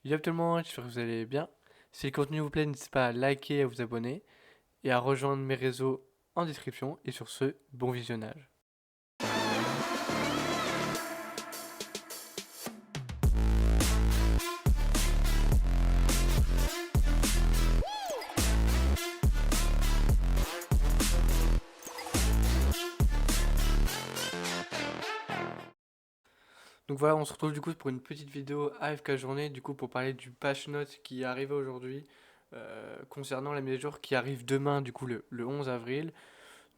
Yo tout le monde, j'espère que vous allez bien. Si le contenu vous plaît, n'hésitez pas à liker et à vous abonner et à rejoindre mes réseaux en description. Et sur ce, bon visionnage. Donc voilà, on se retrouve du coup pour une petite vidéo AFK journée, du coup pour parler du patch note qui est arrivé aujourd'hui concernant la mise à jour qui arrive demain, du coup le 11 avril.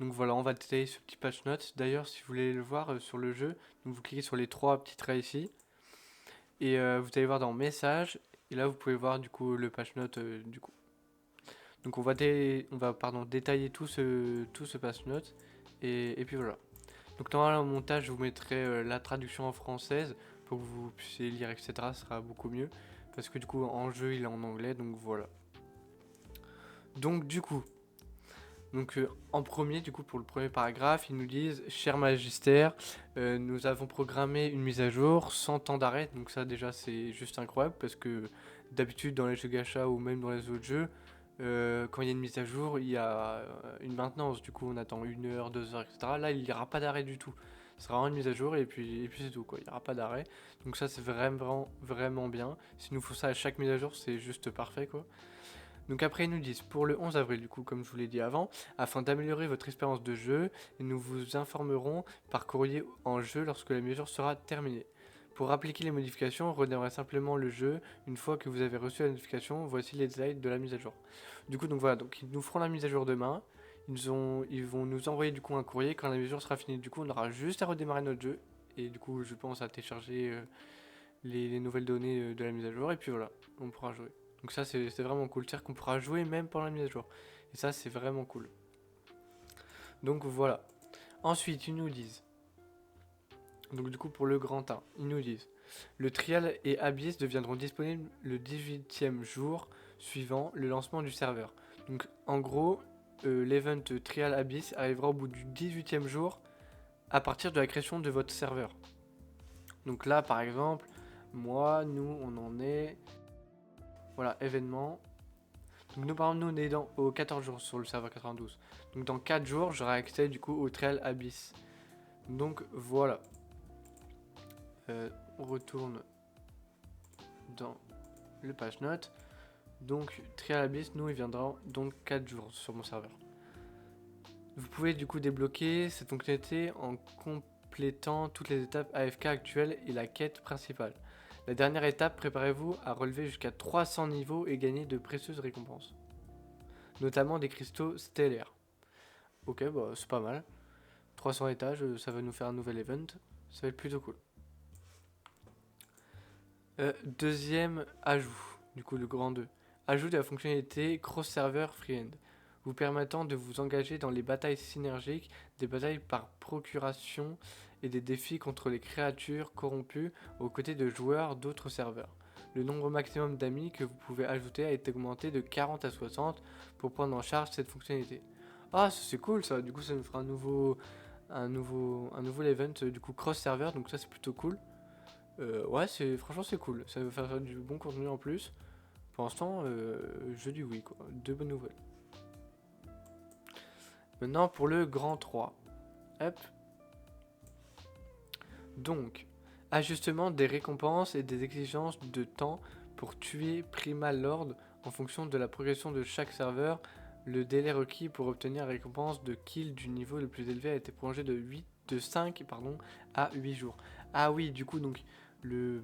Donc voilà, on va détailler ce petit patch note. D'ailleurs, si vous voulez le voir sur le jeu, donc vous cliquez sur les trois petits traits ici et vous allez voir dans messages. Et là, vous pouvez voir du coup le patch note du coup. Donc on va détailler tout ce patch note et puis voilà. Donc dans le montage, je vous mettrai la traduction en française pour que vous puissiez lire, etc. Ce sera beaucoup mieux. Parce que du coup, en jeu, il est en anglais, donc voilà. Donc du coup, en premier, du coup, pour le premier paragraphe, ils nous disent: Cher Magister, nous avons programmé une mise à jour sans temps d'arrêt. Donc ça, déjà, c'est juste incroyable parce que d'habitude, dans les jeux gacha ou même dans les autres jeux, quand il y a une mise à jour, il y a une maintenance. Du coup, on attend 1 heure, 2 heures, etc. Là, il n'y aura pas d'arrêt du tout. Ce sera vraiment une mise à jour et puis c'est tout, quoi. Il n'y aura pas d'arrêt. Donc ça, c'est vraiment, vraiment bien. S'il nous faut ça à chaque mise à jour, c'est juste parfait, quoi. Donc après, ils nous disent: pour le 11 avril, du coup, comme je vous l'ai dit avant, afin d'améliorer votre expérience de jeu, nous vous informerons par courrier en jeu lorsque la mise à jour sera terminée. Pour appliquer les modifications, redémarrez simplement le jeu une fois que vous avez reçu la notification. Voici les détails de la mise à jour. Du coup, donc voilà, donc ils nous feront la mise à jour demain. Ils vont nous envoyer du coup un courrier quand la mise à jour sera finie. Du coup, on aura juste à redémarrer notre jeu. Et du coup, je pense à télécharger les nouvelles données de la mise à jour. Et puis voilà, on pourra jouer. Donc ça, c'est vraiment cool. C'est-à-dire qu'on pourra jouer même pendant la mise à jour. Et ça, c'est vraiment cool. Donc voilà. Ensuite, ils nous disent, donc du coup pour le grand 1, ils nous disent: le Trial et Abyss deviendront disponibles le 18e jour suivant le lancement du serveur. Donc en gros, l'event Trial Abyss arrivera au bout du 18e jour à partir de la création de votre serveur. Donc là, par exemple, nous, on en est... Voilà, événement. Donc nous, par exemple, nous, on est au 14 jours sur le serveur 92. Donc dans 4 jours, j'aurai accès du coup au Trial Abyss. Donc voilà. On retourne dans le page note. Donc Trial Abyss, nous, il viendra donc 4 jours sur mon serveur. Vous pouvez du coup débloquer cette fonctionnalité en complétant toutes les étapes AFK actuelles et la quête principale. La dernière étape, préparez-vous à relever jusqu'à 300 niveaux et gagner de précieuses récompenses, notamment des cristaux stellaires. Ok, bah c'est pas mal. 300 étages, ça va nous faire un nouvel event. Ça va être plutôt cool. Deuxième ajout, du coup le grand 2. Ajout de la fonctionnalité Cross Server Freehand, vous permettant de vous engager dans les batailles synergiques, des batailles par procuration et des défis contre les créatures corrompues aux côtés de joueurs d'autres serveurs. Le nombre maximum d'amis que vous pouvez ajouter a été augmenté de 40 à 60 pour prendre en charge cette fonctionnalité. Ah, c'est cool ça, du coup ça nous fera un nouveau event du coup cross server, donc ça c'est plutôt cool. Ouais, franchement c'est cool. Ça va faire du bon contenu en plus. Pour l'instant, je dis oui quoi. Deux bonnes nouvelles. Maintenant pour le grand 3. Hop. Donc, ajustement des récompenses et des exigences de temps pour tuer Primal Lord en fonction de la progression de chaque serveur. Le délai requis pour obtenir la récompense de kill du niveau le plus élevé a été prolongé de 5 à 8 jours. Ah oui, du coup donc le,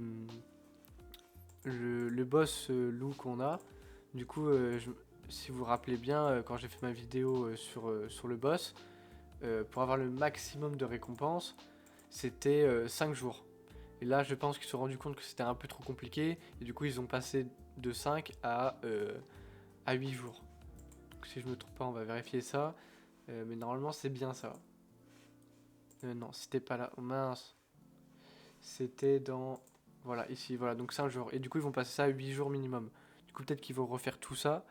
le boss loup qu'on a, du coup, si vous vous rappelez bien, quand j'ai fait ma vidéo sur le boss, pour avoir le maximum de récompenses, c'était 5 jours. Et là, je pense qu'ils se sont rendus compte que c'était un peu trop compliqué, et du coup, ils ont passé de 5 à 8 jours. Donc, si je me trompe pas, on va vérifier ça. Mais normalement, c'est bien ça. Non, c'était pas là. Oh, mince. C'était dans... Voilà, ici, voilà, donc 5 jours. Et du coup, ils vont passer ça à 8 jours minimum. Du coup, peut-être qu'ils vont refaire tout ça.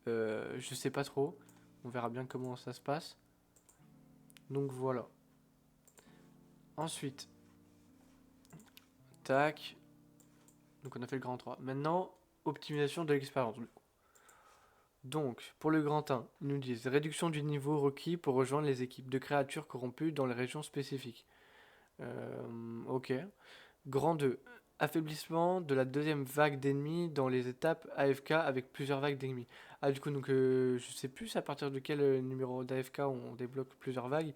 Je sais pas trop. On verra bien comment ça se passe. Donc voilà. Ensuite, tac. Donc on a fait le grand 3. Maintenant, optimisation de l'expérience. Donc, pour le grand 1, ils nous disent réduction du niveau requis pour rejoindre les équipes de créatures corrompues dans les régions spécifiques. Ok. Grand 2, affaiblissement de la deuxième vague d'ennemis dans les étapes AFK avec plusieurs vagues d'ennemis. Ah, du coup, donc je sais plus à partir de quel numéro d'AFK on débloque plusieurs vagues,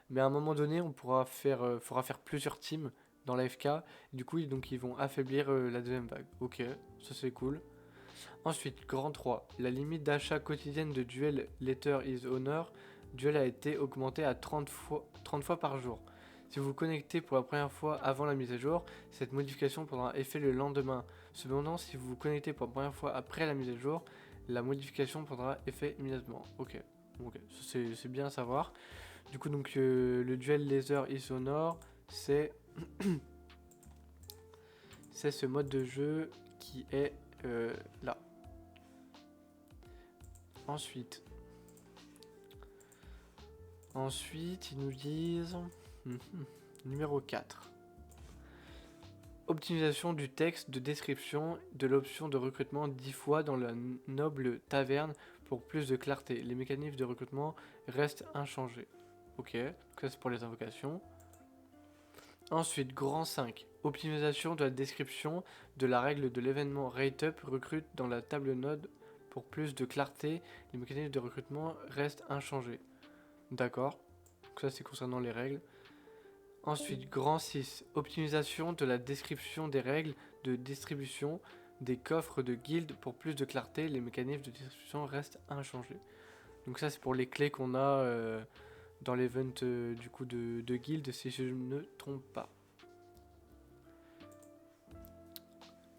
mais à un moment donné, on faudra faire plusieurs teams dans l'AFK. Du coup, donc ils vont affaiblir la deuxième vague. Ok, ça c'est cool. Ensuite, grand 3, la limite d'achat quotidienne de Duel Letter is Honor. Duel a été augmentée à 30 fois par jour. Si vous vous connectez pour la première fois avant la mise à jour, cette modification prendra effet le lendemain. Cependant, si vous vous connectez pour la première fois après la mise à jour, la modification prendra effet immédiatement. Ok, c'est bien à savoir. Du coup, donc le Duel Laser is Honor, c'est c'est ce mode de jeu qui est là. Ensuite, ils nous disent numéro 4. Optimisation du texte de description de l'option de recrutement 10 fois dans la noble taverne pour plus de clarté. Les mécanismes de recrutement restent inchangés. Ok, ça c'est pour les invocations. Ensuite, grand 5. Optimisation de la description de la règle de l'événement Rate Up recrute dans la table node pour plus de clarté. Les mécanismes de recrutement restent inchangés. D'accord. Donc ça c'est concernant les règles. Ensuite, grand 6. Optimisation de la description des règles de distribution des coffres de guild pour plus de clarté. Les mécanismes de distribution restent inchangés. Donc ça c'est pour les clés qu'on a dans l'event du coup de guild si je ne me trompe pas.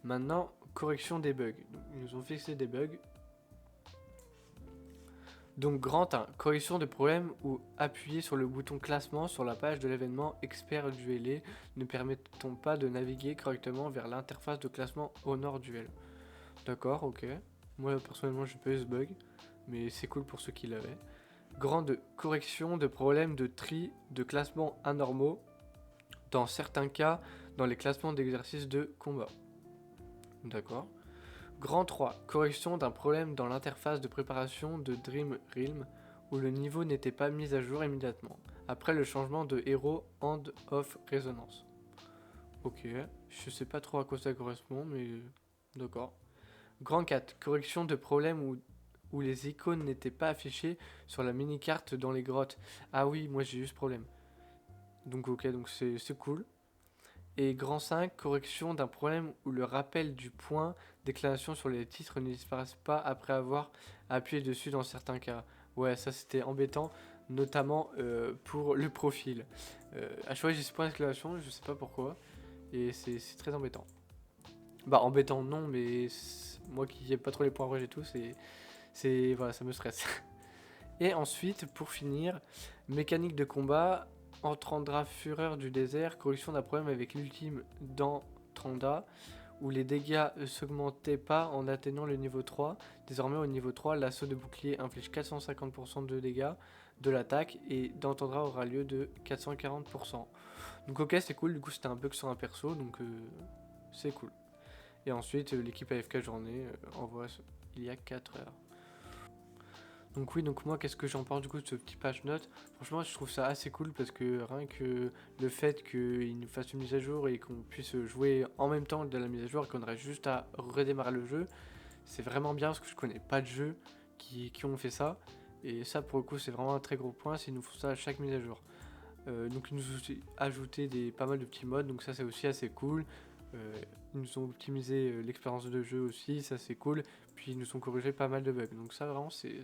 Maintenant, correction des bugs. Donc, ils nous ont fixé des bugs. Donc grand 1, correction de problème où appuyer sur le bouton classement sur la page de l'événement expert duelé ne permettant pas de naviguer correctement vers l'interface de classement Honor Duel. D'accord, ok. Moi personnellement j'ai pas eu ce bug, mais c'est cool pour ceux qui l'avaient. Grand 2, correction de problèmes de tri de classement anormaux dans certains cas dans les classements d'exercices de combat. D'accord. Grand 3, correction d'un problème dans l'interface de préparation de Dream Realm où le niveau n'était pas mis à jour immédiatement, après le changement de héros Hand of Resonance. Ok, je sais pas trop à quoi ça correspond, mais d'accord. Grand 4, correction de problème où les icônes n'étaient pas affichées sur la mini-carte dans les grottes. Ah oui, moi j'ai eu ce problème. Donc ok, donc c'est cool. Et grand 5, correction d'un problème où le rappel du point déclaration sur les titres ne disparaissent pas après avoir appuyé dessus dans certains cas. Ouais, ça c'était embêtant, notamment pour le profil. À chaque fois j'ai ce point d'exclamation, je sais pas pourquoi, et c'est très embêtant. Bah embêtant non, mais moi qui n'aime pas trop les points rouges et tout, voilà, ça me stresse. Et ensuite, pour finir, mécanique de combat, Entrandra Fureur du désert, correction d'un problème avec l'ultime d'Entranda, où les dégâts ne s'augmentaient pas en atteignant le niveau 3. Désormais au niveau 3, l'assaut de bouclier inflige 450% de dégâts de l'attaque et d'Entendra aura lieu de 440%. Donc ok, c'est cool, du coup c'était un bug sur un perso, donc c'est cool. Et ensuite l'équipe AFK journée envoie il y a 4 heures. Donc oui, donc moi qu'est-ce que j'en pense du coup de ce petit patch note? Franchement je trouve ça assez cool parce que rien que le fait qu'il nous fasse une mise à jour et qu'on puisse jouer en même temps de la mise à jour et qu'on aurait juste à redémarrer le jeu, c'est vraiment bien parce que je connais pas de jeux qui ont fait ça. Et ça pour le coup c'est vraiment un très gros point, s'ils nous font ça à chaque mise à jour. Donc ils nous ont ajouté pas mal de petits modes, donc ça c'est aussi assez cool. Ils nous ont optimisé l'expérience de jeu aussi, ça c'est cool. Puis ils nous ont corrigé pas mal de bugs, donc ça vraiment c'est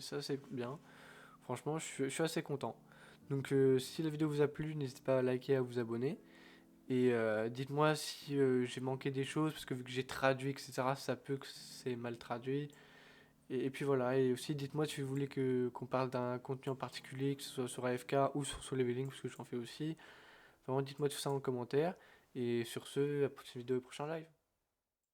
bien. Franchement je suis assez content. Donc si la vidéo vous a plu, n'hésitez pas à liker, à vous abonner. Et dites-moi si j'ai manqué des choses, parce que vu que j'ai traduit, etc., ça peut que c'est mal traduit. Et puis voilà, et aussi dites-moi si vous voulez qu'on parle d'un contenu en particulier, que ce soit sur AFK ou sur Solo Leveling, parce que j'en fais aussi. Vraiment dites-moi tout ça en commentaire. Et sur ce, à la prochaine vidéo et prochain live.